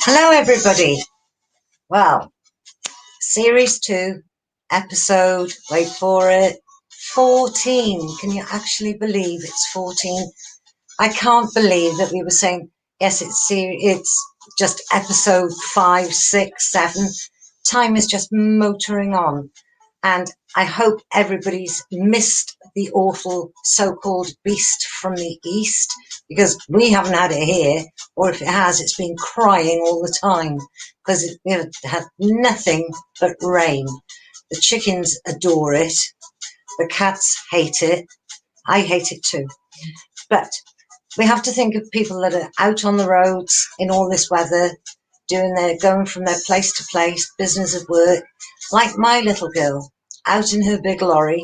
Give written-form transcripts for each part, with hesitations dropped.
Hello, everybody. Well, Series 2, episode, wait for it, 14. Can you actually believe it's 14? I can't believe that we were saying, yes, it's just episode 5, 6, 7. Time is just motoring on. And I hope everybody's missed the awful so-called beast from the east, because we haven't had it here, or if it has, it's been crying all the time, because it had nothing but rain. The chickens adore it. The cats hate it. I hate it too. But we have to think of people that are out on the roads in all this weather, going from their place to place, business of work, like my little girl, out in her big lorry,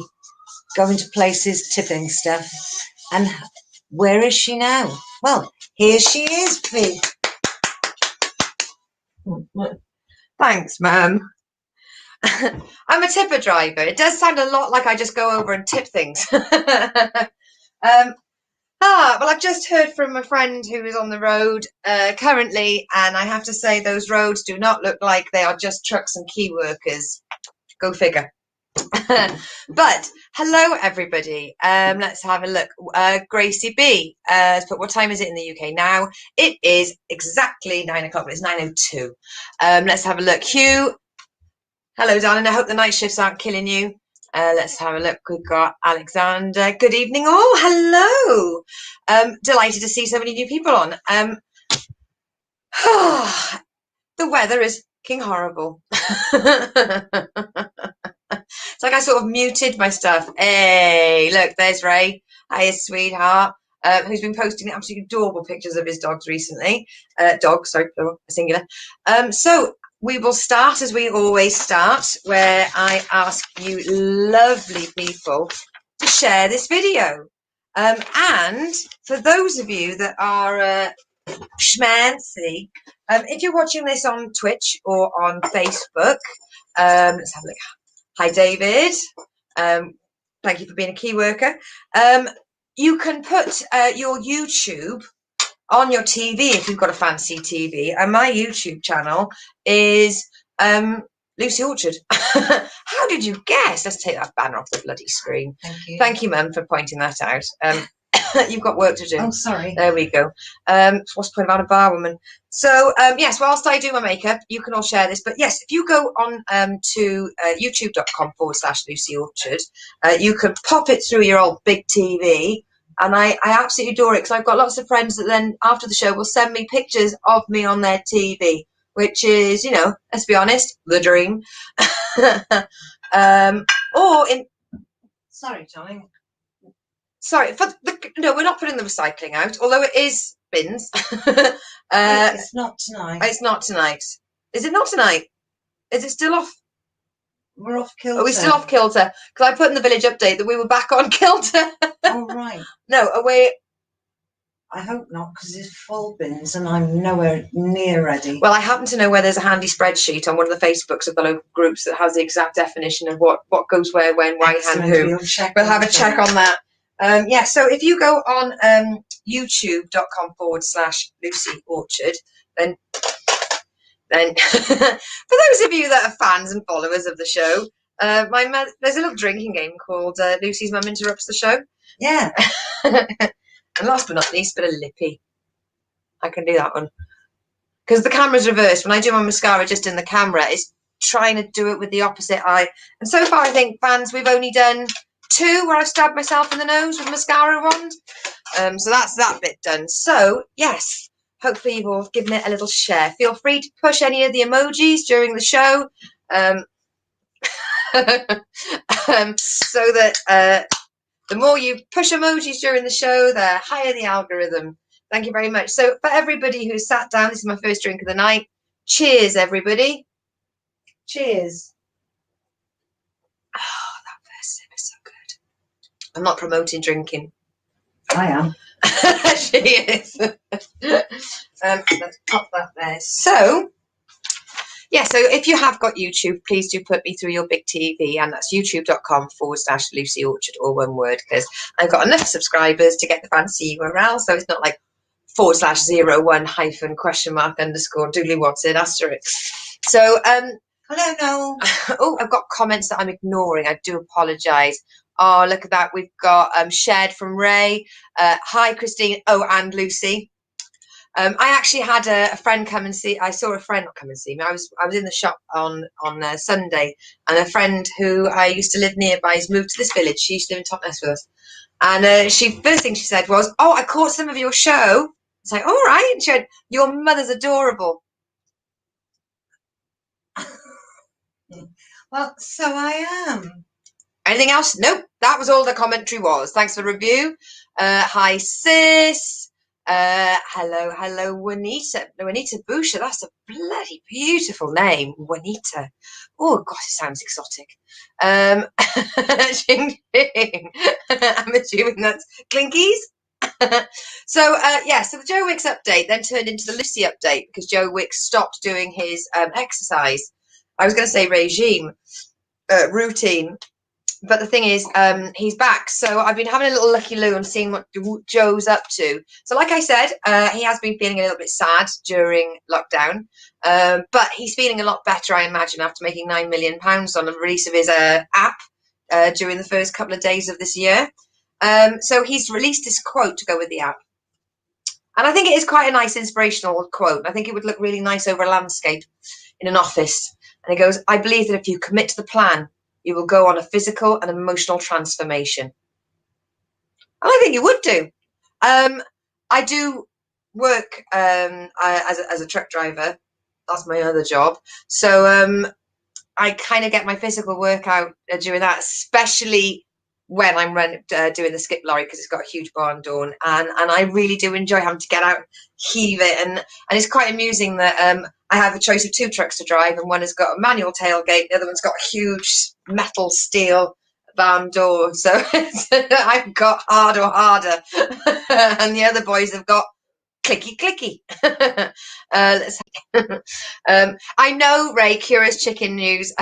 going to places, tipping stuff. And where is she now? Well, here she is, Viv. Thanks, Mum. I'm a tipper driver. It does sound a lot like I just go over and tip things. Well, I've just heard from a friend who is on the road currently, and I have to say those roads do not look like they are just trucks and key workers. Go figure. But hello, everybody. Let's have a look. Gracie B. But what time is it in the UK now? It is exactly 9 o'clock. It's 9:02. Let's have a look. Hugh. Hello, darling. I hope the night shifts aren't killing you. Let's have a look. We've got Alexander. Good evening, all. Hello. Delighted to see so many new people on. The weather is king horrible. It's like I sort of muted my stuff. Hey, look, there's Ray. Hiya, sweetheart. Who's been posting absolutely adorable pictures of his dogs recently. Dogs, sorry, singular. So we will start as we always start, where I ask you lovely people to share this video. And for those of you that are schmancy, if you're watching this on Twitch or on Facebook, let's have a look. Hi, David. Thank you for being a key worker. You can put your YouTube on your TV if you've got a fancy TV. And my YouTube channel is Lucy Orchard. How did you guess? Let's take that banner off the bloody screen. Thank you. Thank you, Mum, for pointing that out. You've got work to do. Oh, sorry. There we go. What's the point about a bar woman? So, yes, whilst I do my makeup, you can all share this. But yes, if you go on to youtube.com/Lucy Orchard, you can pop it through your old big TV. And I absolutely adore it, because I've got lots of friends that then, after the show, will send me pictures of me on their TV, which is, let's be honest, the dream. Sorry, darling. Sorry, no, we're not putting the recycling out, although it is bins. It's not tonight. It's not tonight. Is it not tonight? Is it still off? We're off kilter. Are we still off kilter? Because I put in the village update that we were back on kilter. Oh, right. No, are we? I hope not, because it's full bins and I'm nowhere near ready. Well, I happen to know where there's a handy spreadsheet on one of the Facebooks of the local groups that has the exact definition of what goes where, when, why, and who. We'll have a check on that. Yeah, so if you go on youtube.com/Lucy Orchard, then for those of you that are fans and followers of the show, there's a little drinking game called Lucy's Mum Interrupts the Show. Yeah. And last but not least, bit of lippy. I can do that one. Because the camera's reversed. When I do my mascara just in the camera, it's trying to do it with the opposite eye. And so far, I think, fans, we've only done 2 where I've stabbed myself in the nose with a mascara wand. So that's that bit done. So, yes, hopefully you've all given it a little share. Feel free to push any of the emojis during the show. So that the more you push emojis during the show, the higher the algorithm. Thank you very much. So for everybody who sat down, this is my first drink of the night. Cheers, everybody. Cheers. Oh, that first sip is so good. I'm not promoting drinking. I am. She is. Let's pop that there. So, yeah, so if you have got YouTube, please do put me through your big TV, and that's youtube.com/Lucy Orchard, all one word, because I've got enough subscribers to get the fancy URL, so it's not like /01 _ doodly what's it asterisk. So, hello, no. Oh, I've got comments that I'm ignoring. I do apologise. Oh, look at that. We've got shared from Ray. Hi, Christine. Oh, and Lucy. I actually had a friend come and see. I saw a friend not come and see me. I was in the shop on Sunday, and a friend who I used to live nearby has moved to this village. She used to live in Totnes with us, and first thing she said was, "Oh, I caught some of your show." It's like, "All right." And she went, "Your mother's adorable." Well, so I am. Anything else? Nope. That was all the commentary was. Thanks for the review. Hi, sis. Hello, Juanita. Juanita Busha. That's a bloody beautiful name, Juanita. Oh, God, it sounds exotic. Ching ching. I'm assuming that's Clinkies. So, so the Joe Wicks update then turned into the Lucy update because Joe Wicks stopped doing his exercise. I was going to say regime, routine. But the thing is, he's back. So I've been having a little looky loo and seeing what Joe's up to. So like I said, he has been feeling a little bit sad during lockdown. But he's feeling a lot better, I imagine, after making £9 million on the release of his app during the first couple of days of this year. So he's released this quote to go with the app. And I think it is quite a nice inspirational quote. I think it would look really nice over a landscape in an office. And it goes, "I believe that if you commit to the plan, you will go on a physical and emotional transformation." And I think you would do. I do work as a truck driver. That's my other job. So I kind of get my physical workout doing that, especially when I'm doing the skip lorry because it's got a huge barn door, and I really do enjoy having to get out, heave it, and it's quite amusing that I have a choice of 2 trucks to drive, and one has got a manual tailgate, the other one's got a huge metal steel barn door, so I've got hard or harder, and the other boys have got clicky clicky. I know, Ray, Curious Chicken News.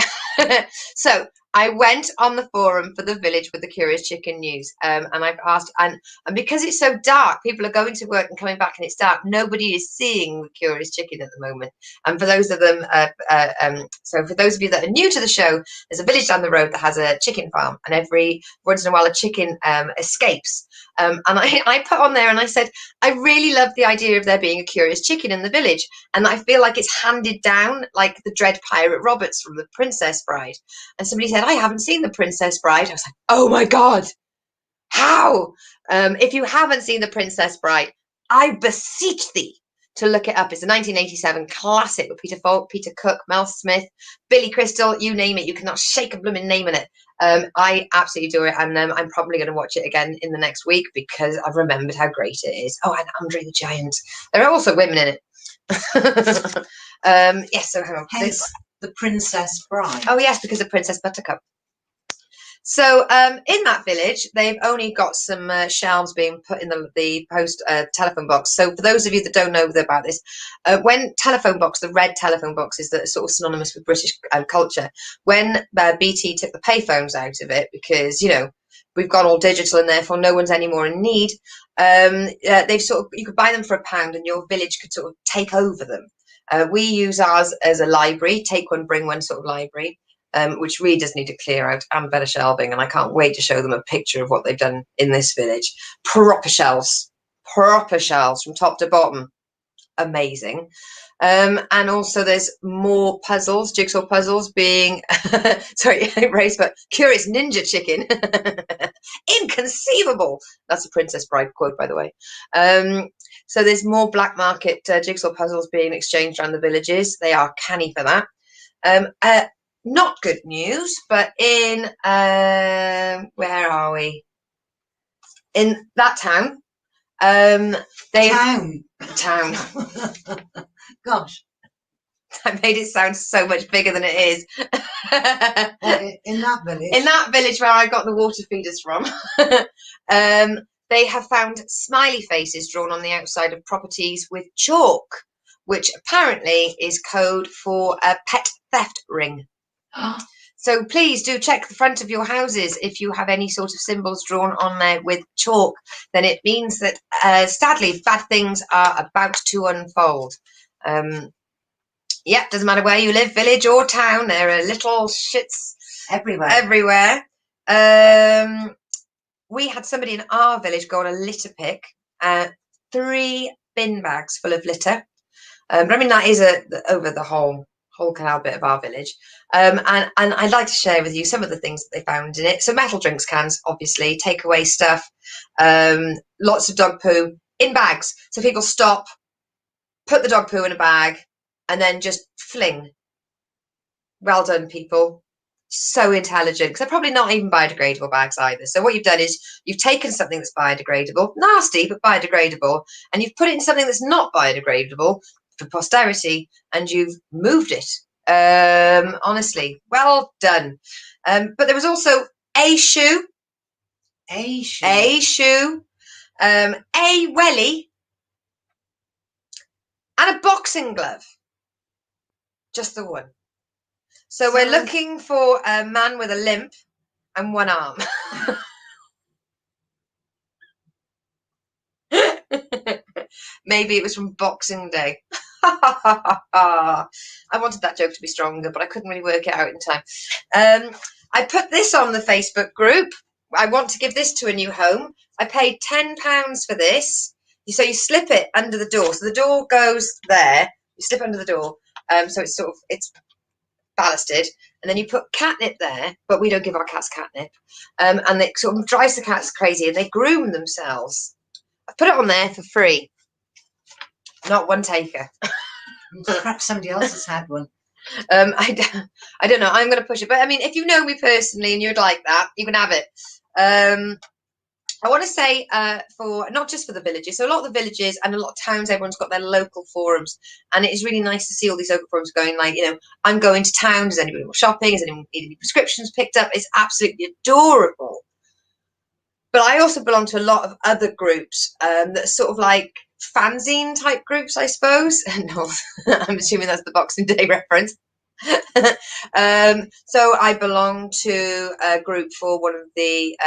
So I went on the forum for the village with the Curious Chicken News, and I've asked, and because it's so dark, people are going to work and coming back and it's dark, nobody is seeing the Curious Chicken at the moment. And for those of them, so for those of you that are new to the show, there's a village down the road that has a chicken farm, and every once in a while a chicken escapes. And I put on there and I said, I really love the idea of there being a curious chicken in the village, and I feel like it's handed down like the Dread Pirate Roberts from The Princess Bride. And somebody said, I haven't seen The Princess Bride. I was like, oh my God, how? If you haven't seen The Princess Bride, I beseech thee to look it up. It's a 1987 classic with Peter Falk, Peter Cook, Mel Smith, Billy Crystal, you name it. You cannot shake a blooming name in it. I absolutely do it, and I'm probably going to watch it again in the next week because I've remembered how great it is. Oh, and Andre the Giant. There are also women in it. Yes, so hang on. Hence The Princess Bride. Oh, yes, because of Princess Buttercup. So in that village, they've only got some shelves being put in the post telephone box. So for those of you that don't know about this, when telephone box, the red telephone boxes that are sort of synonymous with British culture, when BT took the payphones out of it, because, you know, we've gone all digital and therefore no one's any more in need, they've sort of, you could buy them for £1 and your village could sort of take over them. We use ours as a library, take one, bring one sort of library. Which really does need to clear out and better shelving, and I can't wait to show them a picture of what they've done in this village. Proper shelves from top to bottom. amazing. And also there's more puzzles, jigsaw puzzles being, sorry, Ray's but curious ninja chicken. Inconceivable. That's a Princess Bride quote, by the way. So there's more black market jigsaw puzzles being exchanged around the villages. They are canny for that. Not good news, but in, where are we? In that town, town. Gosh, I made it sound so much bigger than it is. in that village? In that village where I got the water feeders from, they have found smiley faces drawn on the outside of properties with chalk, which apparently is code for a pet theft ring. So please do check the front of your houses if you have any sort of symbols drawn on there with chalk. Then it means that, sadly, bad things are about to unfold. Yep, doesn't matter where you live, village or town, there are little shits everywhere. We had somebody in our village go on a litter pick, 3 bin bags full of litter. But I mean, that is over the whole canal bit of our village. And I'd like to share with you some of the things that they found in it. So metal drinks cans, obviously, takeaway stuff, lots of dog poo in bags. So people stop, put the dog poo in a bag, and then just fling. Well done, people. So intelligent, because they're probably not even biodegradable bags either. So what you've done is you've taken something that's biodegradable, nasty, but biodegradable, and you've put it in something that's not biodegradable for posterity, and you've moved it. Honestly, well done. But there was also a shoe, a welly, and a boxing glove. Just the one. So we're looking for a man with a limp and 1 arm. Maybe it was from Boxing Day. I wanted that joke to be stronger, but I couldn't really work it out in time. I put this on the Facebook group. I want to give this to a new home. I paid £10 for this. So you slip it under the door. So the door goes there. You slip under the door. So it's ballasted, and then you put catnip there, but we don't give our cats catnip, and it sort of drives the cats crazy, and they groom themselves. I put it on there for free. Not one taker. Perhaps somebody else has had one. I don't know. I'm going to push it, but I mean, if you know me personally and you'd like that, you can have it. I want to say for not just for the villages, so a lot of the villages and a lot of towns, everyone's got their local forums, and it is really nice to see all these local forums going like, I'm going to town, does anybody want shopping, is anyone need any prescriptions picked up? It's absolutely adorable. But I also belong to a lot of other groups that are sort of like fanzine type groups, I suppose. No, I'm assuming that's the Boxing Day reference. So I belong to a group for one of the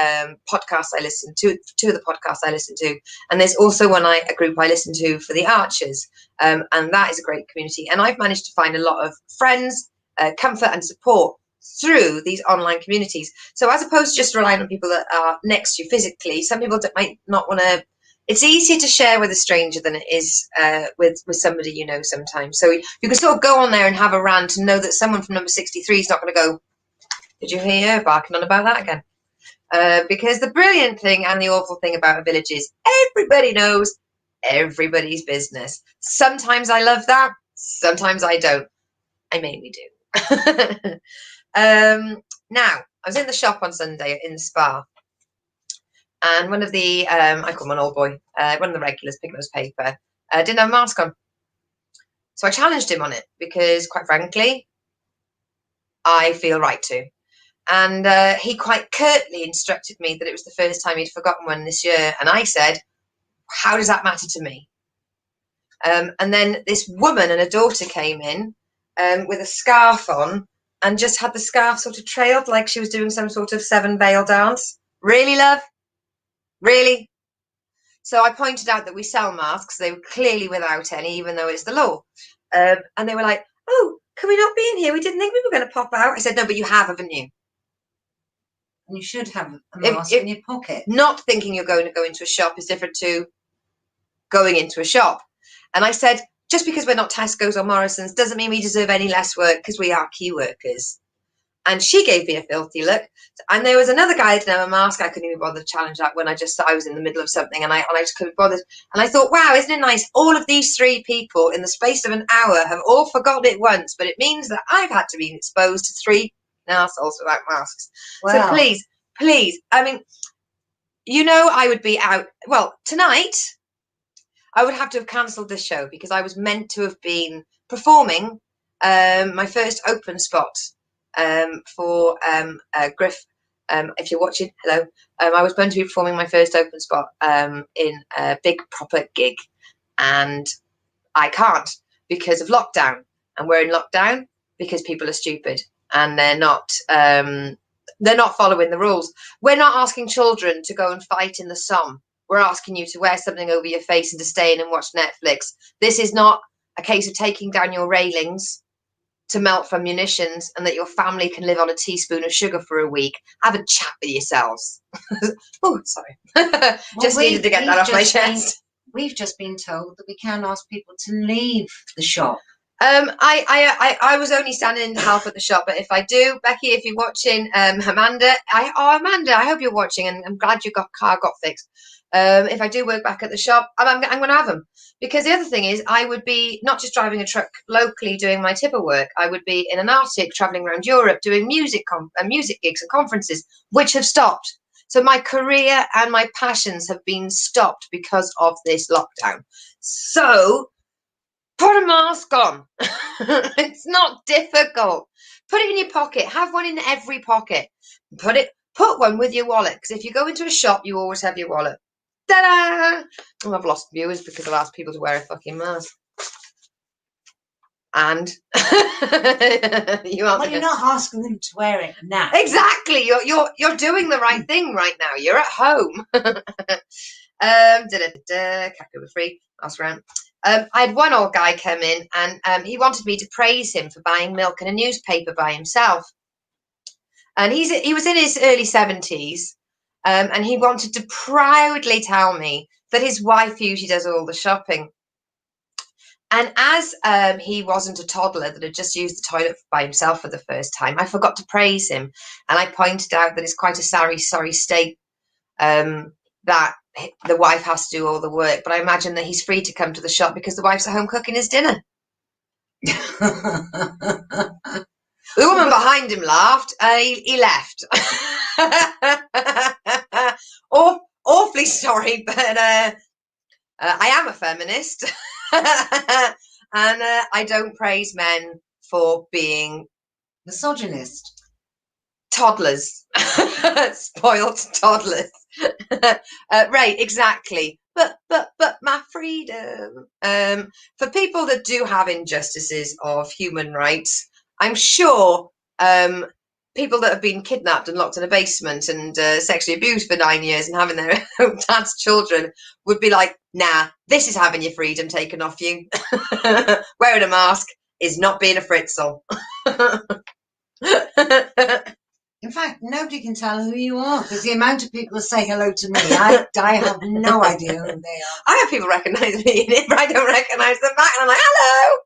podcasts I listen to, 2 of the podcasts I listen to, and there's also a group I listen to for the archers, and that is a great community, and I've managed to find a lot of friends, comfort and support through these online communities. So as opposed to just relying on people that are next to you physically, some people that might not want to. It's easier to share with a stranger than it is with somebody you know sometimes. So you can sort of go on there and have a rant and know that someone from number 63 is not going to go, did you hear her barking on about that again? Because the brilliant thing and the awful thing about a village is everybody knows everybody's business. Sometimes I love that. Sometimes I don't. I mainly do. Now, I was in the shop on Sunday in the spa. And one of the, I call him an old boy, one of the regulars picking up his paper, didn't have a mask on. So I challenged him on it because, quite frankly, I feel right to. And he quite curtly instructed me that it was the first time he'd forgotten one this year. And I said, how does that matter to me? And then this woman and a daughter came in with a scarf on and just had the scarf sort of trailed like she was doing some sort of 7 veil dance. Really, love? Really? So I pointed out that we sell masks. They were clearly without any, even though it's the law. And they were like, oh, can we not be in here? We didn't think we were going to pop out. I said, no, but you have, haven't you? And you should have a mask in your pocket. Not thinking you're going to go into a shop is different to going into a shop. And I said, just because we're not Tesco's or Morrison's doesn't mean we deserve any less work, because we are key workers. And she gave me a filthy look. And there was another guy that didn't have a mask. I couldn't even bother to challenge that when I was in the middle of something, and I just couldn't bother. And I thought, wow, isn't it nice? All of these 3 people in the space of an hour have all forgotten it once, but it means that I've had to be exposed to 3 assholes without masks. Wow. So please, I mean, I would be out. Well, tonight, I would have to have cancelled this show because I was meant to have been performing my first open spot for Griff. If you're watching, hello. I was meant to be performing my first open spot in a big proper gig, and I can't because of lockdown. And we're in lockdown because people are stupid and they're not following the rules. We're not asking children to go and fight in the Somme. We're asking you to wear something over your face and to stay in and watch Netflix. This is not a case of taking down your railings to melt for munitions and that your family can live on a teaspoon of sugar for a week. Have a chat with yourselves. Oh, sorry. Just needed to get that off my chest. We've just been told that we can't ask people to leave the shop. I was only standing to help at the shop, but if I do, Becky, if you're watching, Amanda, Amanda, I hope you're watching, and I'm glad your car got fixed. If I do work back at the shop, I'm going to have them, because the other thing is I would be not just driving a truck locally doing my tipper work. I would be in an Arctic traveling around Europe doing music gigs and conferences, which have stopped. So my career and my passions have been stopped because of this lockdown. So put a mask on. It's not difficult. Put it in your pocket. Have one in every pocket. Put one with your wallet, because if you go into a shop, you always have your wallet. Ta-da! Oh, I've lost viewers because I've asked people to wear a fucking mask. And you're not asking them to wear it now. Exactly. You're doing the right thing right now. You're at home. Category 3. Last round. I had one old guy come in, and he wanted me to praise him for buying milk and a newspaper by himself. And he was in his early 70s, and he wanted to proudly tell me that his wife usually does all the shopping. And as he wasn't a toddler that had just used the toilet by himself for the first time, I forgot to praise him. And I pointed out that it's quite a sorry state that the wife has to do all the work. But I imagine that he's free to come to the shop because the wife's at home cooking his dinner. The woman behind him laughed. He left. Awfully sorry, but I am a feminist. And I don't praise men for being misogynist. Toddlers. Spoiled toddlers. Right, exactly. But my freedom. For people that do have injustices of human rights, I'm sure people that have been kidnapped and locked in a basement and sexually abused for 9 years and having their own dad's children would be like, nah, this is having your freedom taken off you. Wearing a mask is not being a fritzel. In fact, nobody can tell who you are, because the amount of people that say hello to me, I have no idea who they are. I have people recognise me, and if I don't recognise them back, and I'm like, hello.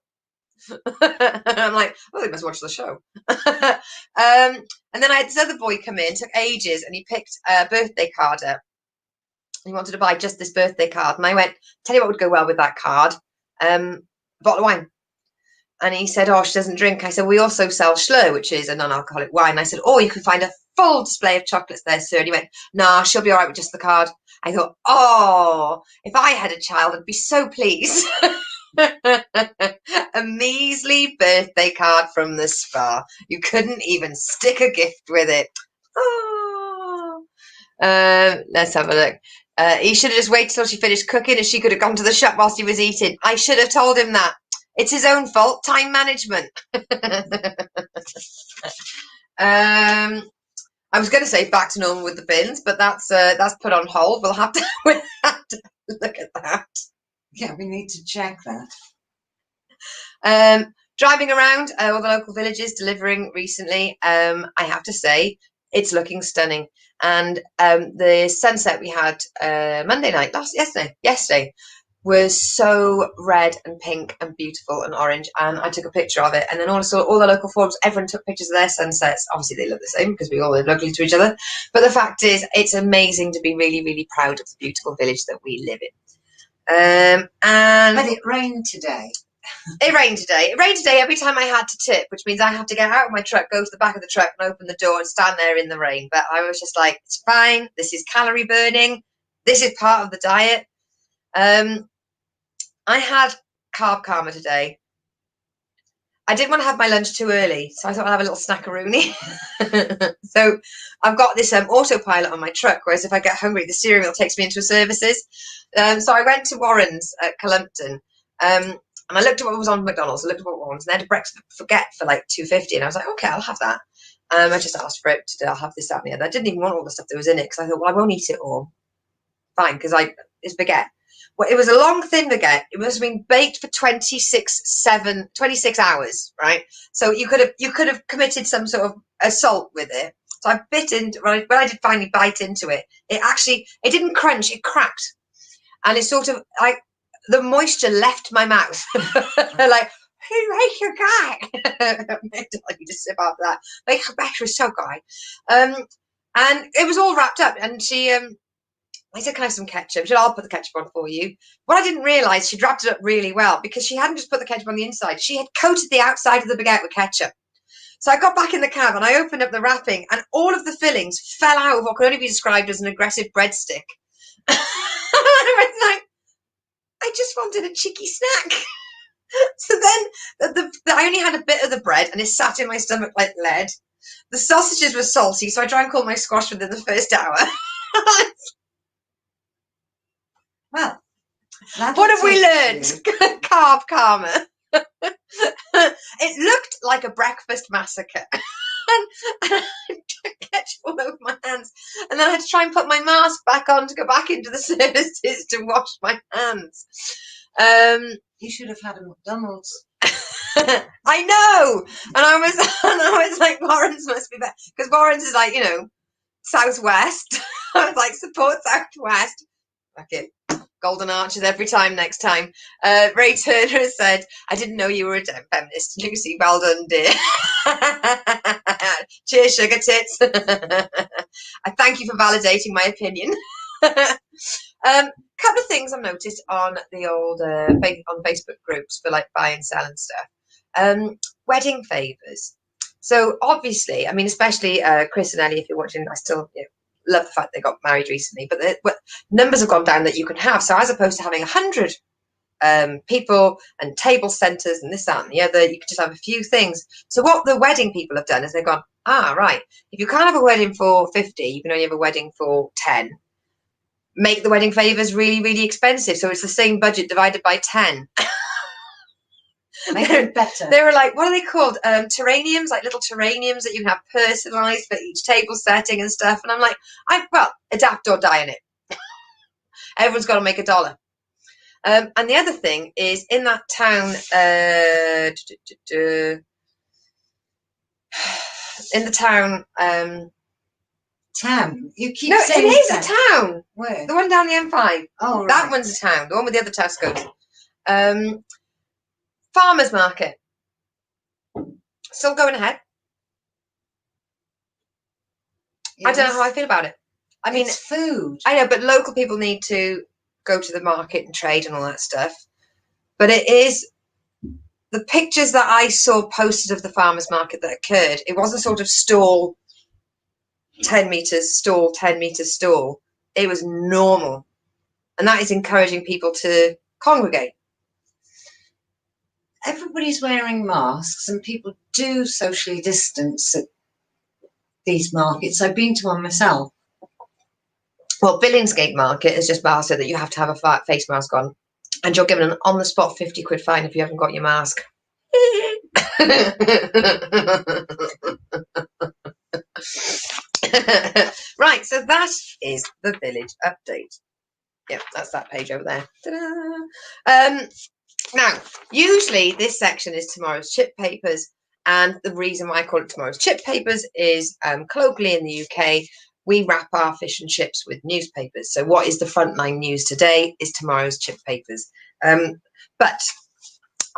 I'm like, oh, they must watch the show. And then I had this other boy come in, took ages, and he picked a birthday card up. He wanted to buy just this birthday card, and I went, tell you what would go well with that card, a bottle of wine. And he said, oh, she doesn't drink. I said, we also sell Schlur, which is a non-alcoholic wine. I said, oh, you can find a full display of chocolates there, sir. And he went, nah, she'll be all right with just the card. I thought, oh, if I had a child, I'd be so pleased. A measly birthday card from the spa. You couldn't even stick a gift with it. Oh. Let's have a look. He should have just waited till she finished cooking and she could have gone to the shop whilst he was eating. I should have told him that. It's his own fault. Time management. I was going to say back to normal with the bins, but that's put on hold. We'll have to look at that. Yeah, we need to check that. Driving around all the local villages, delivering recently, I have to say, it's looking stunning. And the sunset we had Monday night, yesterday, was so red and pink and beautiful and orange, and I took a picture of it, and then also all the local forums, everyone took pictures of their sunsets. Obviously they look the same because we all live locally to each other, but the fact is it's amazing to be really, really proud of the beautiful village that we live in. But it rained today. It rained today. It rained today every time I had to tip, which means I have to get out of my truck, go to the back of the truck and open the door and stand there in the rain. But I was just like, it's fine. This is calorie burning. This is part of the diet. I had carb karma today. I didn't want to have my lunch too early, so I thought I'd have a little snackaroonie. So I've got this autopilot on my truck, whereas if I get hungry, the steering wheel takes me into services. So I went to Warren's at Columpton, and I looked at what was on McDonald's. I looked at what Warren's, and they had a breakfast forget for like $2.50, and I was like, okay, I'll have that. I just asked for it today. I'll have this, that, and the other. I didn't even want all the stuff that was in it because I thought, well, I won't eat it all. Fine, because it's baguette. Well, it was a long, thin baguette. It must have been baked for 26 hours, right? So you could have committed some sort of assault with it. So I bit into when I did finally bite into it. It didn't crunch. It cracked, and it sort of like the moisture left my mouth, like. Who make your guy? You just sip after that. Make her better was so good, and it was all wrapped up. And she I said, can I have some ketchup? She said, I'll put the ketchup on for you. What I didn't realise, she'd wrapped it up really well because she hadn't just put the ketchup on the inside. She had coated the outside of the baguette with ketchup. So I got back in the cab and I opened up the wrapping and all of the fillings fell out of what could only be described as an aggressive breadstick. I was like, I just wanted a cheeky snack. So then I only had a bit of the bread and it sat in my stomach like lead. The sausages were salty, so I drank all my squash within the first hour. Well, what have we learned? Carb karma. It looked like a breakfast massacre. and I had ketchup all over my hands. And then I had to try and put my mask back on to go back into the services to wash my hands. You should have had a McDonald's. I know. And I was like, Warren's must be better. Because Warren's is like, Southwest. I was like, support Southwest. Fuck it. Golden arches every time next time. Ray Turner has said, I didn't know you were a feminist. Lucy, well done, dear. Cheers, sugar tits. I thank you for validating my opinion. Couple of things I've noticed on the old on Facebook groups for like buy and sell and stuff. Wedding favours. So obviously, I mean, especially Chris and Ellie, if you're watching, I still love the fact they got married recently, but the numbers have gone down that you can have. So as opposed to having 100 people and table centres and this, that and the other, you can just have a few things. So what the wedding people have done is they've gone, right, if you can't have a wedding for 50, you can only have a wedding for 10. Make the wedding favours really, really expensive. So it's the same budget divided by 10. Make it better. They were like, what are they called? Terraniums, like little terraniums that you can have personalised for each table setting and stuff. And I'm like, adapt or die in it. Everyone's got to make $1. And the other thing is in that town, in the town. Town? You keep saying it is a town. Where? The one down the M5. Oh, right. That one's a town. The one with the other Tesco's. Farmers market. Still going ahead. Yes. I don't know how I feel about it. I mean, it's food. I know, but local people need to go to the market and trade and all that stuff. But it is the pictures that I saw posted of the farmers market that occurred. It wasn't sort of stall, 10 meters, stall, 10 meters, stall. It was normal. And that is encouraging people to congregate. Everybody's wearing masks and people do socially distance at these markets. I've been to one myself. Well, Billingsgate Market has just said that you have to have a face mask on and you're given an on-the-spot 50 quid fine if you haven't got your mask. Right, so that is the village update. Yep, that's that page over there. Ta-da! Now, usually this section is tomorrow's chip papers, and the reason why I call it tomorrow's chip papers is colloquially in the UK, we wrap our fish and chips with newspapers. So what is the frontline news today is tomorrow's chip papers. But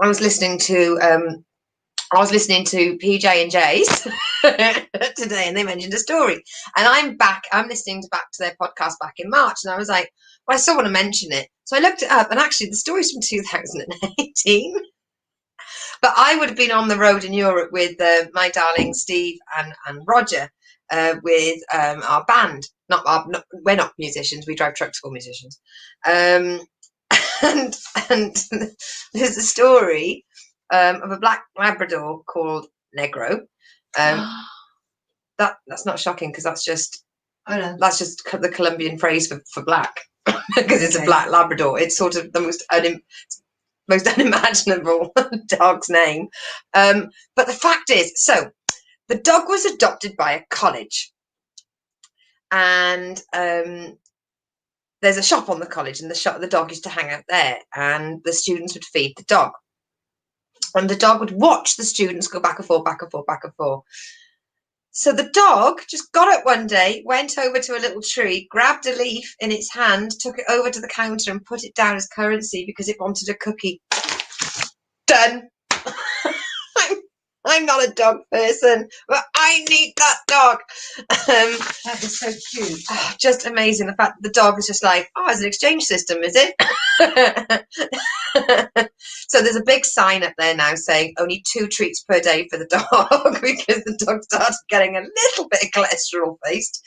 I was listening to PJ and J's today, and they mentioned a story. And I'm listening back to their podcast back in March, and I was like, well, I still want to mention it. So I looked it up, and actually the story's from 2018. But I would have been on the road in Europe with my darling Steve and Roger with our band. We're not musicians, we drive trucks for musicians. And there's a story of a black Labrador called Negro. That's not shocking because that's just the Colombian phrase for black because it's a black Labrador. It's sort of the most unimaginable dog's name. But the fact is, so the dog was adopted by a college, and there's a shop on the college, and the dog used to hang out there, and the students would feed the dog, and the dog would watch the students go back and forth, back and forth, back and forth. So the dog just got up one day, went over to a little tree, grabbed a leaf in its hand, took it over to the counter and put it down as currency because it wanted a cookie. Done. I'm not a dog person, but I need that dog. That is so cute. Just amazing. The fact that the dog is just like, it's an exchange system, is it? So there's a big sign up there now saying only 2 treats per day for the dog because the dog started getting a little bit of cholesterol faced.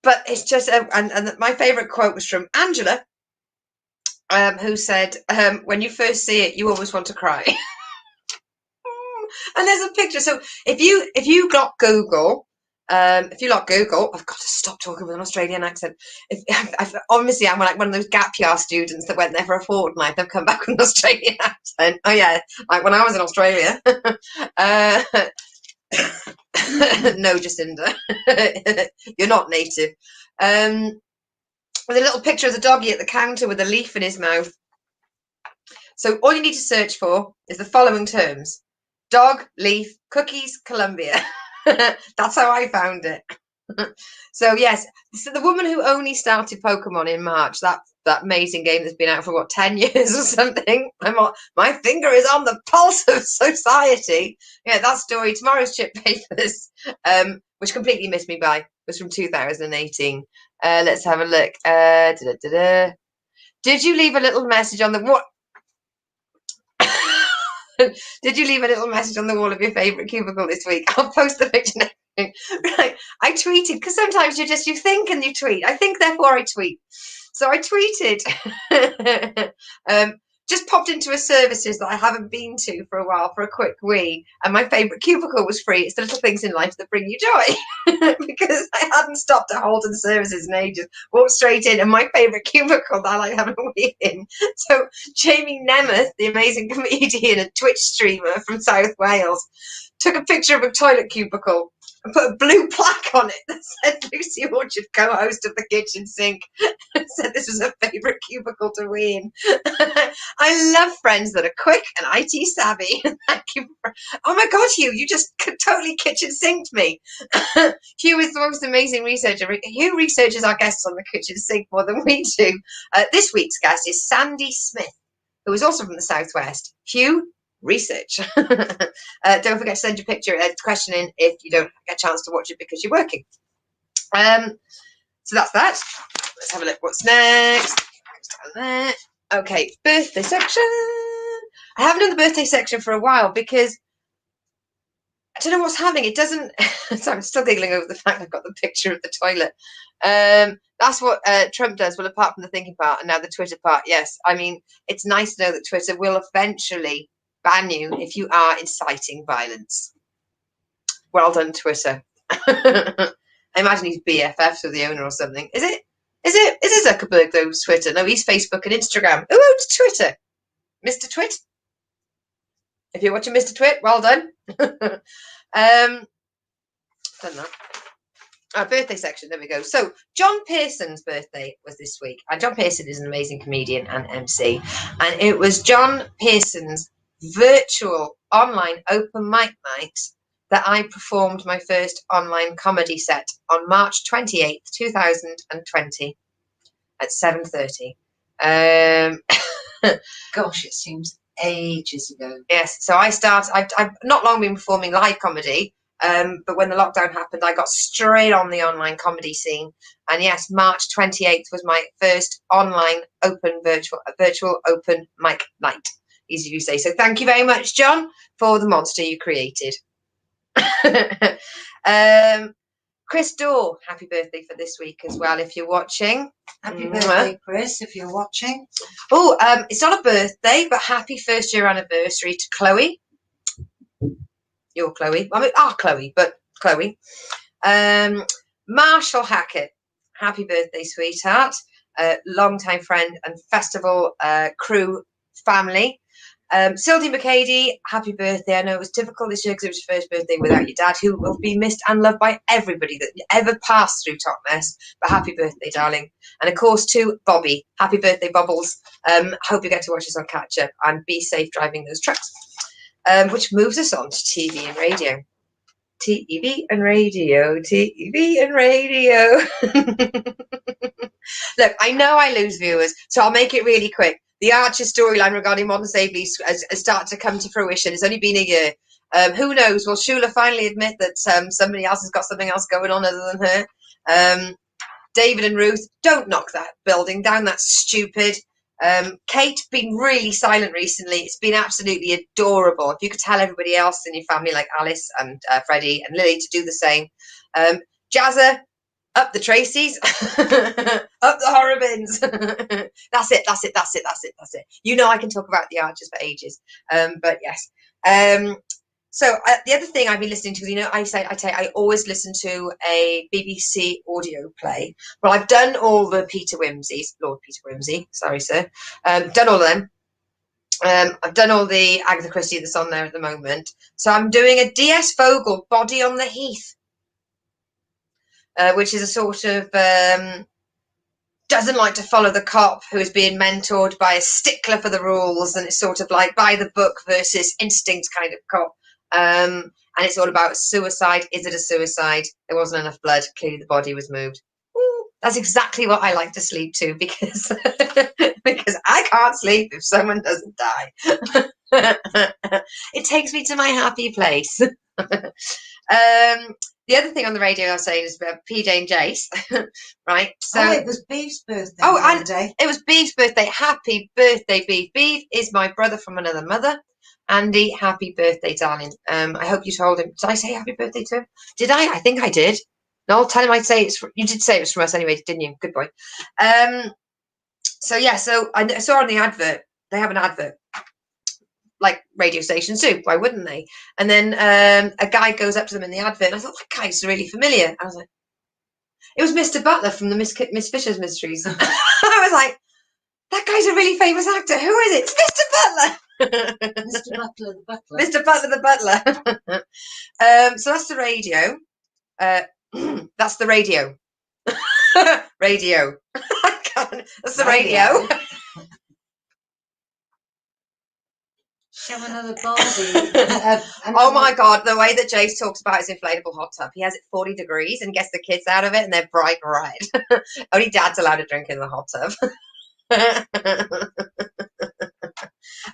But it's just, and my favourite quote was from Angela, who said, when you first see it, you always want to cry. And there's a picture. So if you got Google, I've got to stop talking with an Australian accent. Obviously, I'm like one of those gap year students that went there for a fortnight. They've come back with an Australian accent. Oh yeah, like when I was in Australia. No, Jacinda, you're not native. With a little picture of the doggy at the counter with a leaf in his mouth. So all you need to search for is the following terms: dog, leaf, cookies, Colombia. That's how I found it. So yes, so the woman who only started Pokemon in March, that amazing game that's been out for 10 years or something. My finger is on the pulse of society. Yeah, that story, tomorrow's chip papers, which completely missed me by, was from 2018. Let's have a look. Did you leave a little message on the what? Did you leave a little message on the wall of your favourite cubicle this week? I'll post the picture next week. Right. I tweeted, because sometimes you think and you tweet. I think, therefore I tweet. So I tweeted, just popped into a services that I haven't been to for a while for a quick wee, and my favourite cubicle was free. It's the little things in life that bring you joy. Because I hadn't stopped at Holden services in ages. Walked straight in, and my favourite cubicle that I like having a wee in. So Jamie Nemeth, the amazing comedian and Twitch streamer from South Wales, took a picture of a toilet cubicle and put a blue plaque on it that said Lucy Orchard, co-host of The Kitchen Sink, said this was her favourite cubicle to wee in. I love friends that are quick and IT savvy. Thank you. Oh my God, Hugh, you just totally kitchen sinked me. Hugh is the most amazing researcher. Hugh researches our guests on The Kitchen Sink more than we do. This week's guest is Sandy Smith, who is also from the Southwest. Hugh, research. Don't forget to send your picture question in if you don't get a chance to watch it because you're working. So that's that. Let's have a look. What's next? Okay, birthday section. I haven't done the birthday section for a while because I don't know what's happening. It doesn't. So I'm still giggling over the fact I've got the picture of the toilet. That's what Trump does. Well, apart from the thinking part and now the Twitter part, yes. I mean, it's nice to know that Twitter will eventually ban you if you are inciting violence. Well done, Twitter. I imagine he's BFFs with the owner or something. Is it Zuckerberg that owns Twitter? No, he's Facebook and Instagram. Who owns Twitter? Mr. Twit? If you're watching Mr. Twit, well done. Done that. Our birthday section, there we go. So John Pearson's birthday was this week. And John Pearson is an amazing comedian and MC. And it was John Pearson's virtual online open mic night that I performed my first online comedy set on March 28th, 2020 at 7:30. Gosh, it seems ages ago. Yes, so I've not long been performing live comedy, but when the lockdown happened, I got straight on the online comedy scene. And yes, March 28th was my first online virtual open mic night, easy to say. So thank you very much, John, for the monster you created. Chris Dorr, happy birthday for this week as well, if you're watching. Happy birthday, Chris, if you're watching. Oh, it's not a birthday, but happy first year anniversary to Chloe. You're Chloe. I mean, Chloe, but Chloe. Marshall Hackett, happy birthday, sweetheart. Long-time friend and festival crew family. Sylvie McCady, happy birthday. I know it was difficult this year because it was your first birthday without your dad, who will be missed and loved by everybody that ever passed through Top Mess. But happy birthday, darling. And of course, to Bobby, happy birthday, Bubbles. Hope you get to watch us on Catch Up and be safe driving those trucks. Which moves us on to TV and radio. TV and radio, TV and radio. Look, I know I lose viewers, so I'll make it really quick. The Archer storyline regarding Modern Savely has started to come to fruition. It's only been a year. Who knows? Will Shula finally admit that somebody else has got something else going on other than her? David and Ruth, don't knock that building down. That's stupid. Kate, been really silent recently. It's been absolutely adorable. If you could tell everybody else in your family, like Alice and Freddie and Lily, to do the same. Jazza, up the Tracys, up the horror bins. That's it. You know I can talk about the Archers for ages. But yes. So the other thing I've been listening to, you know, I always listen to a BBC audio play. Well, I've done all the Peter Wimseys, Lord Peter Wimsey, sorry, sir. Done all of them. I've done all the Agatha Christie that's on there at the moment. So I'm doing a D.S. Vogel, Body on the Heath, which is a sort of doesn't like to follow the cop who is being mentored by a stickler for the rules, and it's sort of like by the book versus instinct kind of cop. And it's all about suicide. Is it a suicide? There wasn't enough blood. Clearly the body was moved. Ooh, that's exactly what I like to sleep to, because because I can't sleep if someone doesn't die. It takes me to my happy place. The other thing on the radio I was saying is about PJ and Jace, right? So it was Beef's birthday. It was Beef's birthday. Happy birthday, Beef. Beef is my brother from another mother. Andy, happy birthday, darling. I hope you told him. Did I say happy birthday to him? Did I? I think I did. No, I'll tell him I'd say it's. You did say it was from us anyway, didn't you? Good boy. So yeah, so I saw on the advert, they have an advert, like radio stations do. Why wouldn't they? And then a guy goes up to them in the advert, and I thought, that guy's really familiar. I was like, it was Mr. Butler from the Miss Fisher's Mysteries. I was like, that guy's a really famous actor. Who is it? It's Mr. Butler. Mr. Butler the Butler. Mr. Butler the Butler. So that's the radio. That's the radio. Radio. I can't. That's the radio. Show another Barbie. Oh my God, the way that Jace talks about his inflatable hot tub. He has it 40 degrees and gets the kids out of it and they're bright red. Only Dad's allowed to drink in the hot tub.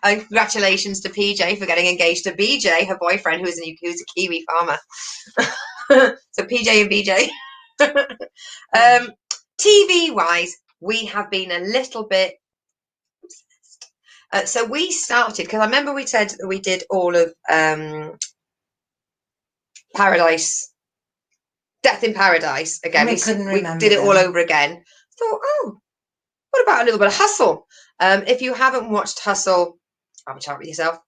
And congratulations to PJ for getting engaged to BJ, her boyfriend, who's a Kiwi farmer. So PJ and BJ. TV wise, we have been a little bit. So we started, because I remember we said that we did all of Paradise, Death in Paradise again. We did it all over again. Thought, what about a little bit of Hustle? If you haven't watched Hustle, have a chat with yourself.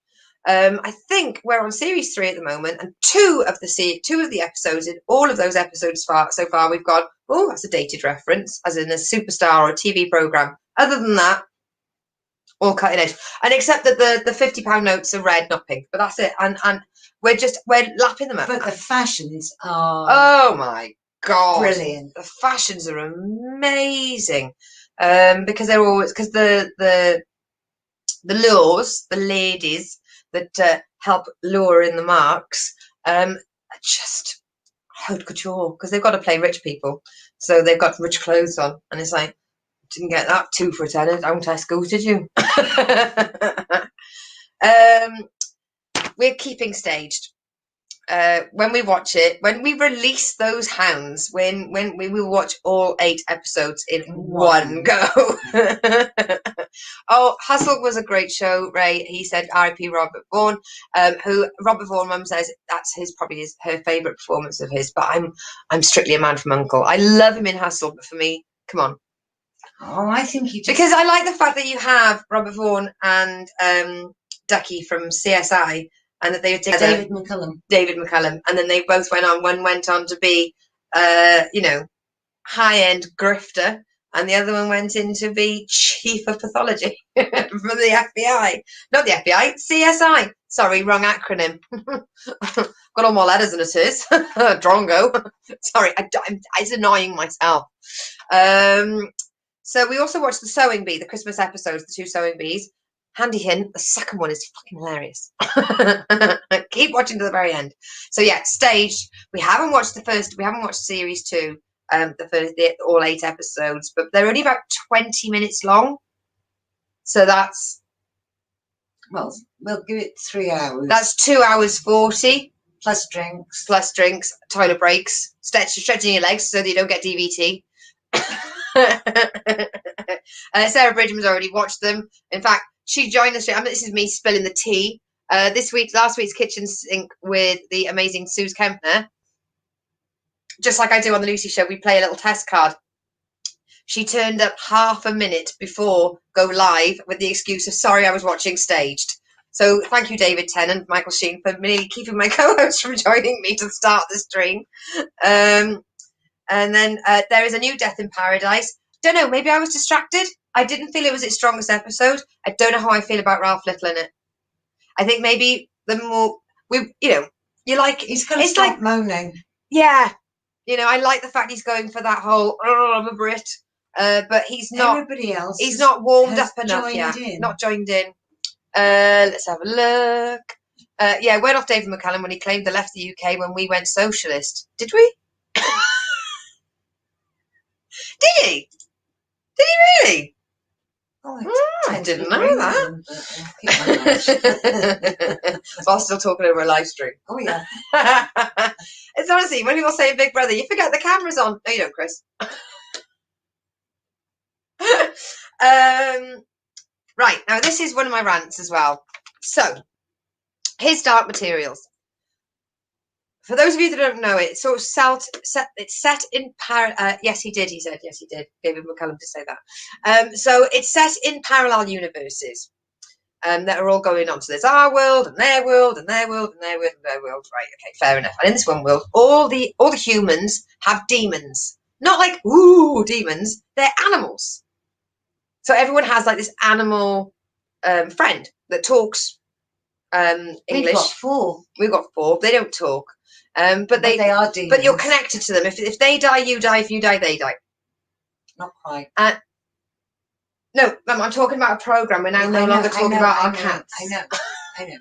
I think we're on series 3 at the moment, and two of the episodes, in all of those episodes so far, we've got, that's a dated reference, as in a superstar or a TV program. Other than that, all cutting edge, and except that the £50 notes are red, not pink, but that's it. And we're lapping them up. But the fashions are, oh my God, brilliant. The fashions are amazing, because they're always, because the lures, the ladies that help lure in the marks, just haute couture, because they've got to play rich people, so they've got rich clothes on, and it's like, didn't get that 2 for a tenner down Tesco, did you? We're keeping staged. When we watch it, when we release those hounds, when we will watch all 8 episodes in one go. Oh, Hustle was a great show, Ray. He said R.I.P. Robert Vaughan, who Robert Vaughan mum says that's probably her favourite performance of his, but I'm strictly a man from Uncle. I love him in Hustle, but for me, come on. Oh, I think he just... Because I like the fact that you have Robert Vaughan and Ducky from CSI, and that they were together. David McCullum, and then they both went on. One went on to be, high-end grifter, and the other one went in to be chief of pathology for the FBI. Not the FBI, CSI. Sorry, wrong acronym. Got all more letters than it is. Drongo. Sorry, it's annoying myself. So we also watched the Sewing Bee, the Christmas episodes, the 2 Sewing Bees. Handy hint, the second one is fucking hilarious. Keep watching to the very end. So yeah, staged. We haven't watched series 2, all 8 episodes, but they're only about 20 minutes long. So that's... Well, we'll give it 3 hours. That's 2 hours 40. Plus drinks. Toilet breaks, stretching your legs so that you don't get DVT. Sarah Bridgman's already watched them. In fact, she joined us. This is me spilling the tea. Last week's kitchen sink with the amazing Suze Kempner. Just like I do on the Lucy Show, we play a little test card. She turned up half a minute before go live with the excuse of, sorry, I was watching staged. So thank you, David Tennant, Michael Sheen, for nearly keeping my co-host from joining me to start the stream. And then there is a new Death in Paradise. Don't know, maybe I was distracted. I didn't feel it was its strongest episode. I don't know how I feel about Ralph Little in it. I think maybe the more you like, he's going to stop moaning. Yeah, I like the fact he's going for that whole I'm a Brit, but he's not. Everybody else, he's not warmed up enough yet. Not joined in. Let's have a look. Went off David McCallum when he claimed they left the UK when we went socialist. Did we? Did he? Did he really? Oh, I didn't know that. While still talking over a live stream. Oh, yeah. It's honestly, when people say Big Brother, you forget the camera's on. No, you don't, Chris. Right, now this is one of my rants as well. So, here's Dark Materials. For those of you that don't know it, it's sort of it's set in yes, he did. He said, yes, he did. David McCullum to say that. So it's set in parallel universes that are all going on. So there's our world and their world and their world and their world and their world. Right, okay, fair enough. And in this one world, all the humans have demons. Not like, ooh, demons. They're animals. So everyone has like this animal friend that talks English. We've got 4. They don't talk. But they are demons. But you're connected to them. If they die, you die. If you die, they die. Not quite. No, I'm talking about a program. We're now no longer talking about our cats. I know.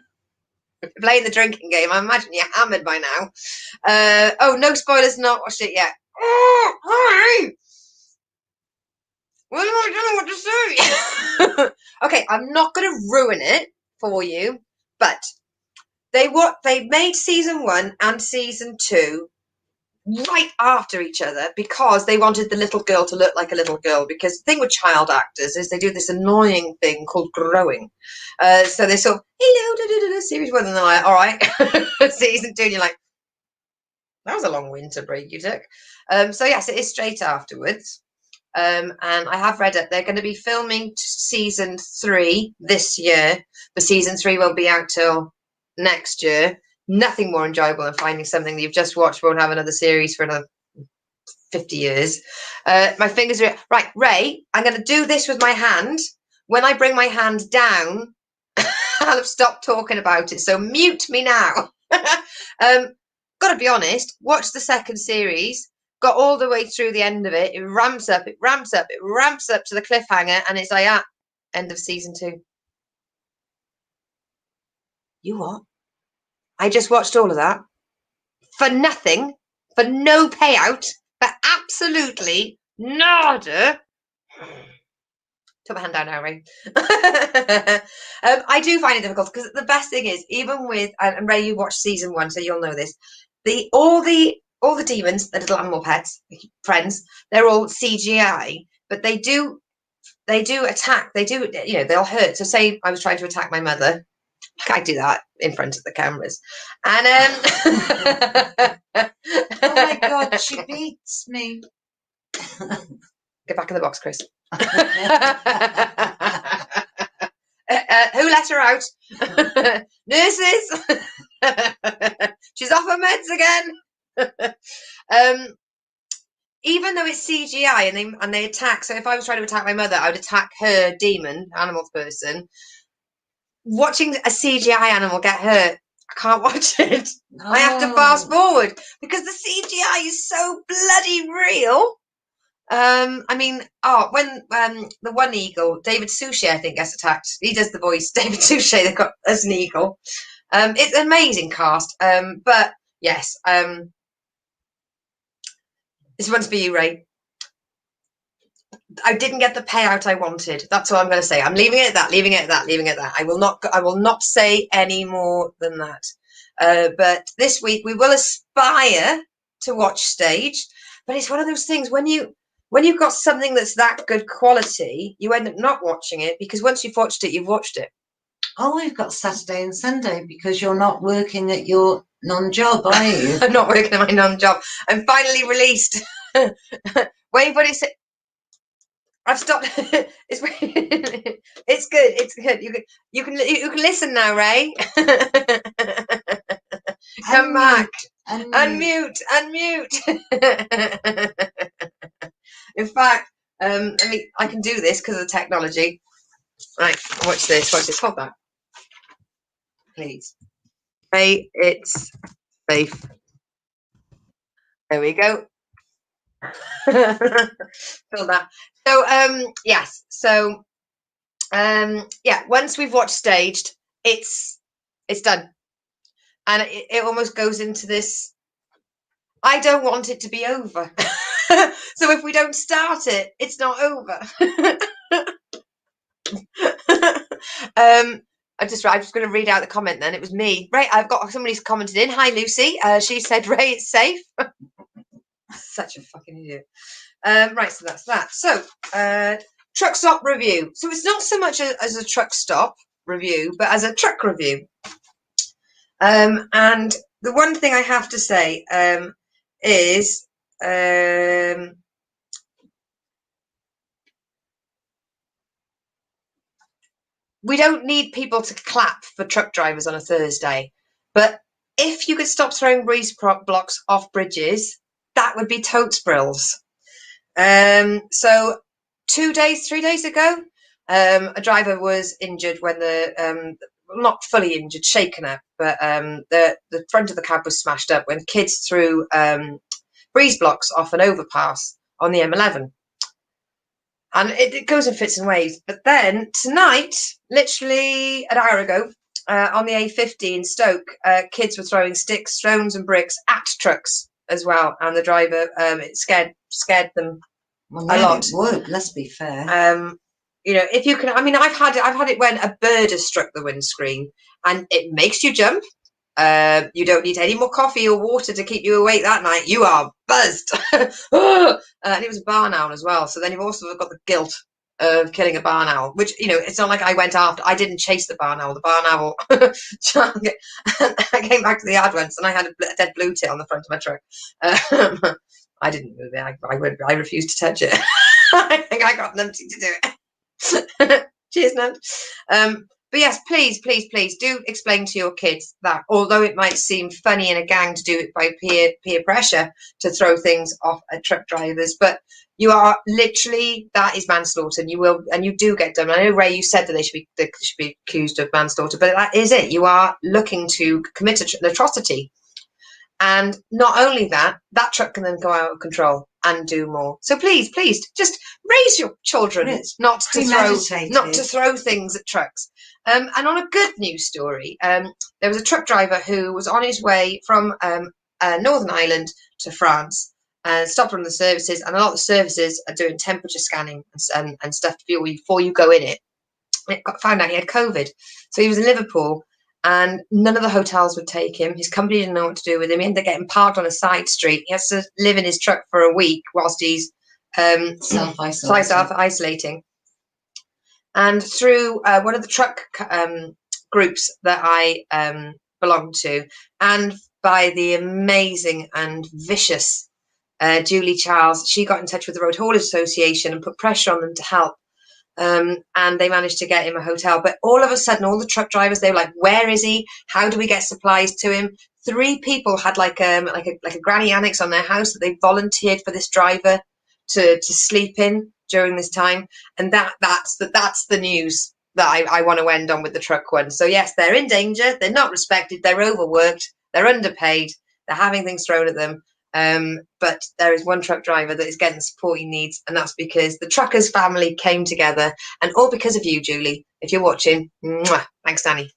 Playing the drinking game. I imagine you're hammered by now. Oh, no spoilers. Not watched it yet. Oh, hi. Well, I don't know what to say. Okay, I'm not going to ruin it for you, but they made season 1 and season 2 right after each other because they wanted the little girl to look like a little girl. Because the thing with child actors is they do this annoying thing called growing. So they sort of, hello, series 1, and they're like, all right, season 2, and you're like, that was a long winter break you took. So yes, it is straight afterwards. And I have read it. They're going to be filming season 3 this year, but season 3 won't be out till next year. Nothing more enjoyable than finding something that you've just watched won't have another series for another 50 years. My fingers are... Right, Ray, I'm going to do this with my hand. When I bring my hand down, I'll have stopped talking about it. So mute me now. Got to be honest, watch the second series. Got all the way through the end of it. It ramps up, it ramps up, it ramps up to the cliffhanger, and it's like, end of season 2. You what? I just watched all of that. for nothing, for no payout, for absolutely nada. Put my hand down now, Ray. I do find it difficult because the best thing is, even with, and Ray, you watched season 1, so you'll know this. All the demons, the little animal pets, friends, they're all CGI, but they do attack. They do, they'll hurt. So say I was trying to attack my mother. I do that in front of the cameras, and oh my God, she beats me. Get back in the box, Chris. Who let her out? Nurses. She's off her meds again. Even though it's CGI and they attack, so if I was trying to attack my mother, I would attack her demon, animal person. Watching a CGI animal get hurt, I can't watch it. No. I have to fast forward because the CGI is so bloody real. I mean, when the one eagle, David Suchet, I think, gets attacked. He does the voice, David Suchet, they've got as an eagle. It's an amazing cast. But yes, this one's for you, Ray. I didn't get the payout I wanted. That's all I'm going to say. I'm leaving it at that, leaving it at that, leaving it at that. I will not say any more than that. But this week we will aspire to watch staged. But it's one of those things when you've got something that's that good quality, you end up not watching it because once you've watched it, you've watched it. Oh, we've got Saturday and Sunday because you're not working at your non-job, are you? I'm not working at my non-job. I'm finally released. Waverley said, I've stopped. It's good. It's good. You can listen now, Ray. Come back. Unmute. In fact, I can do this because of the technology. Right, watch this. Hold that, please. Ray, it's safe. There we go. Feel that. So yes. So yeah. Once we've watched staged, it's done, and it almost goes into this. I don't want it to be over. So if we don't start it, it's not over. I'm just going to read out the comment then. It was me. Ray, I've got somebody's commented in. Hi, Lucy. She said, Ray, it's safe. Such a fucking idiot. Right, so that's that. So, truck stop review. So it's not so much as a truck stop review, but as a truck review. And the one thing I have to say is we don't need people to clap for truck drivers on a Thursday, but if you could stop throwing breeze blocks off bridges, that would be totes brills. So 3 days ago, a driver was injured when not fully injured, shaken up, but the front of the cab was smashed up when kids threw breeze blocks off an overpass on the M11. And it goes in fits and waves. But then tonight, literally an hour ago, on the A50 in Stoke, kids were throwing sticks, stones and bricks at trucks as well. And the driver, it scared them a lot. It would, let's be fair. If you can, I've had it when a bird has struck the windscreen and it makes you jump. You don't need any more coffee or water to keep you awake that night. You are buzzed. And it was a barn owl as well. So then you've also got the guilt of killing a barn owl, which, it's not like I didn't chase the barn owl. The barn owl, I came back to the yard once and I had a dead blue tit on the front of my truck. I didn't move it. I refused to touch it. I think I got Numpty to do it. Cheers, Num. But yes, please do explain to your kids that although it might seem funny in a gang to do it by peer pressure to throw things off at truck drivers, but you are literally, that is manslaughter, and you do get done. I know, Ray, you said that they should be accused of manslaughter, but that is it. You are looking to commit an atrocity. And not only that truck can then go out of control and do more. So please, just raise your children not to throw things at trucks. And on a good news story, there was a truck driver who was on his way from Northern Ireland to France and stopped one of the services. And a lot of the services are doing temperature scanning and stuff before you go in it. And it found out he had COVID. So he was in Liverpool and none of the hotels would take him. His company didn't know what to do with him. He ended up getting parked on a side street. He has to live in his truck for a week whilst he's self-isolating. And through one of the truck groups that I belong to, and by the amazing and vicious Julie Charles, she got in touch with the Road Haulage Association and put pressure on them to help. And they managed to get him a hotel. But all of a sudden, all the truck drivers, they were like, where is he? How do we get supplies to him? 3 people had like a granny annex on their house that they volunteered for this driver to sleep in during this time. And that's the news that I want to end on with the truck one. So yes, they're in danger. They're not respected. They're overworked. They're underpaid. They're having things thrown at them. But there is one truck driver that is getting the support he needs, and that's because the truckers family came together, and all because of you, Julie. If you're watching, mwah, thanks, Danny.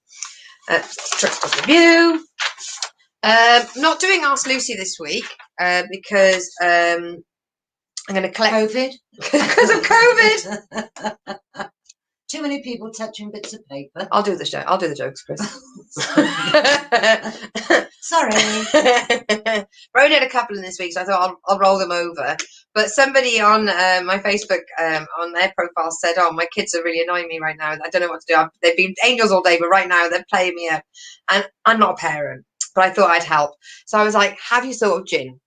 Truck stop review. Not doing Ask Lucy this week because I'm going to collect COVID because of COVID. Too many people touching bits of paper. I'll do the show. I'll do the jokes, Chris. Sorry. I only had a couple in this week, so I thought I'll roll them over. But somebody on my Facebook, on their profile said, oh, my kids are really annoying me right now. I don't know what to do. They've been angels all day, but right now they're playing me up. And I'm not a parent, but I thought I'd help. So I was like, have you thought of gin?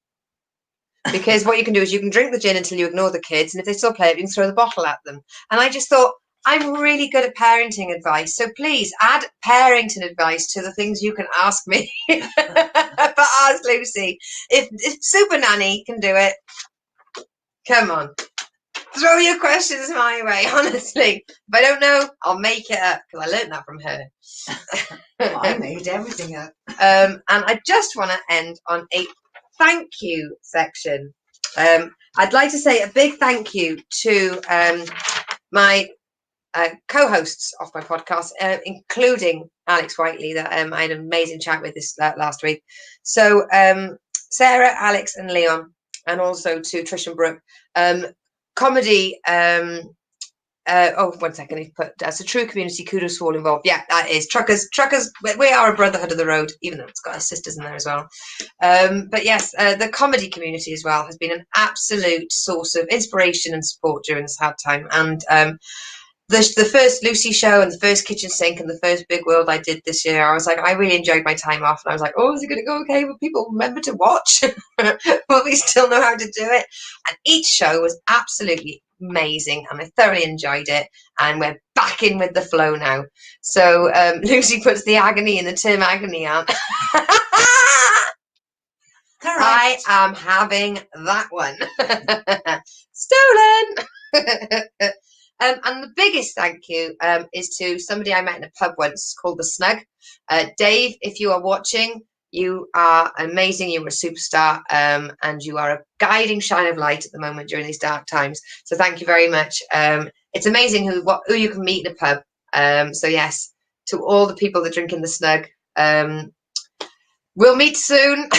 Because what you can do is you can drink the gin until you ignore the kids. And if they still play it, you can throw the bottle at them. And I just thought, I'm really good at parenting advice, so please add parenting advice to the things you can ask me. But ask Lucy. If Super Nanny can do it, come on. Throw your questions my way, honestly. If I don't know, I'll make it up, because I learned that from her. Well, I made everything up. And I just want to end on a thank you section. I'd like to say a big thank you to my co-hosts of my podcast, including Alex Whiteley, that I had an amazing chat with this last week. So Sarah, Alex and Leon, and also to Trish and Brooke. Comedy, one second, I put that's a true community, kudos to all involved. Yeah, that is. Truckers, we are a brotherhood of the road, even though it's got our sisters in there as well. But yes, the comedy community as well has been an absolute source of inspiration and support during this hard time. And the first Lucy Show and the first Kitchen Sink and the first Big World I did this year, I was like, I really enjoyed my time off. And I was like, oh, is it going to go okay? Will people remember to watch? Will we still know how to do it? And each show was absolutely amazing and I thoroughly enjoyed it. And we're back in with the flow now. So Lucy puts the agony in the term agony on. I am having that one. Stolen. And the biggest thank you is to somebody I met in a pub once called The Snug. Dave, if you are watching, you are amazing. You are a superstar and you are a guiding shine of light at the moment during these dark times. So thank you very much. It's amazing who you can meet in a pub. So yes, to all the people that drink in The Snug, we'll meet soon.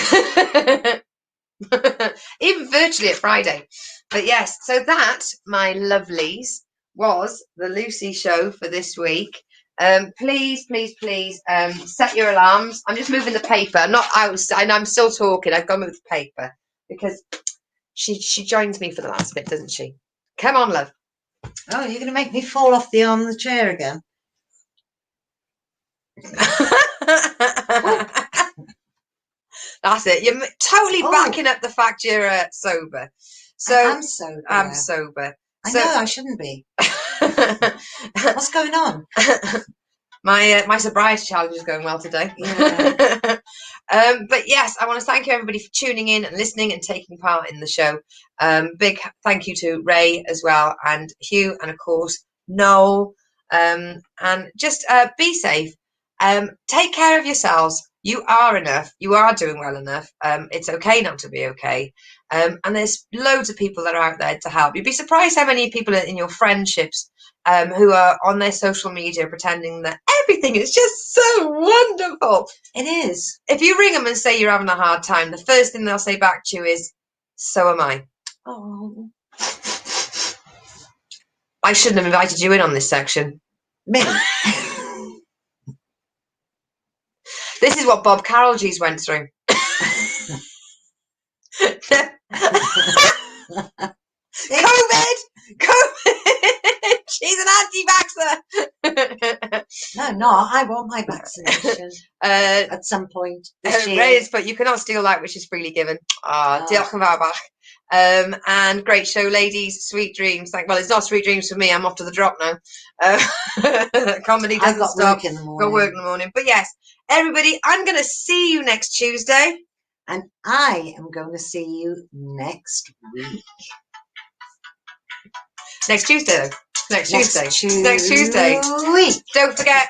Even virtually at Friday. But yes, so that, my lovelies, was the Lucy Show for this week. Please set your alarms. I'm just moving the paper. I'm still talking. I've gone with the paper because she joins me for the last bit, doesn't she? Come on, love. Oh, you're going to make me fall off the arm of the chair again. That's it. You're totally backing up the fact you're sober. So I am sober. I'm sober. I know I shouldn't be. What's going on? My sobriety challenge is going well today. Yeah. But yes, I want to thank everybody for tuning in and listening and taking part in the show. Big thank you to Ray as well, and Hugh, and of course Noel. And just be safe. Take care of yourselves. You are enough. You are doing well enough. It's okay not to be okay. And there's loads of people that are out there to help. You'd be surprised how many people in your friendships who are on their social media pretending that everything is just so wonderful. It is. If you ring them and say you're having a hard time, the first thing they'll say back to you is, "So am I." Oh. I shouldn't have invited you in on this section. Me. This is what Bob Carroll G's went through. COVID! She's an anti-vaxxer. No, I want my vaccination at some point this year. Ray has put, "You cannot steal that which is freely given." Diolch yn fawr bach. And great show, ladies. Sweet dreams. Well, it's not sweet dreams for me. I'm off to the drop now. Comedy doesn't stop. Work in the morning. Got work in the morning. But yes, everybody, I'm going to see you next Tuesday. And I am going to see you next week. Next Tuesday, though. Next Tuesday. Next Tuesday. Don't forget,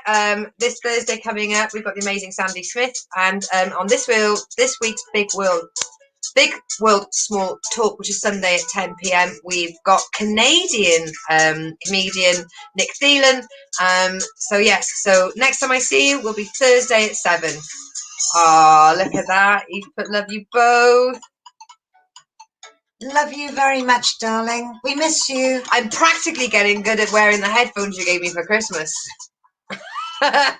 this Thursday coming up, we've got the amazing Sandy Smith, and on this week's Big World Small Talk, which is Sunday at 10 p.m, we've got Canadian comedian Nick Thielen. So yes, so next time I see you will be Thursday at 7. Oh, look at that! You've put "love you both." Love you very much, darling. We miss you. I'm practically getting good at wearing the headphones you gave me for Christmas. I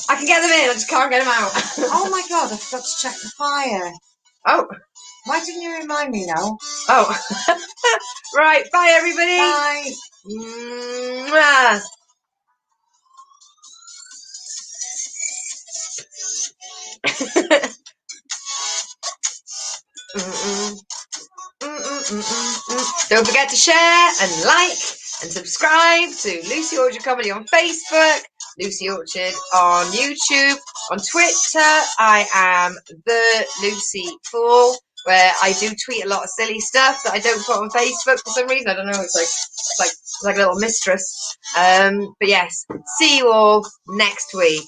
can get them in, I just can't get them out. Oh my God, I forgot to check the fire. Oh. Why didn't you remind me now? Oh. Right, bye everybody. Bye. Mwah. Don't forget to share and like and subscribe to Lucy Orchard Comedy on Facebook, Lucy Orchard on YouTube, on Twitter. I am the Lucy Fool, where I do tweet a lot of silly stuff that I don't put on Facebook for some reason. I don't know. It's like a little mistress. But yes, see you all next week.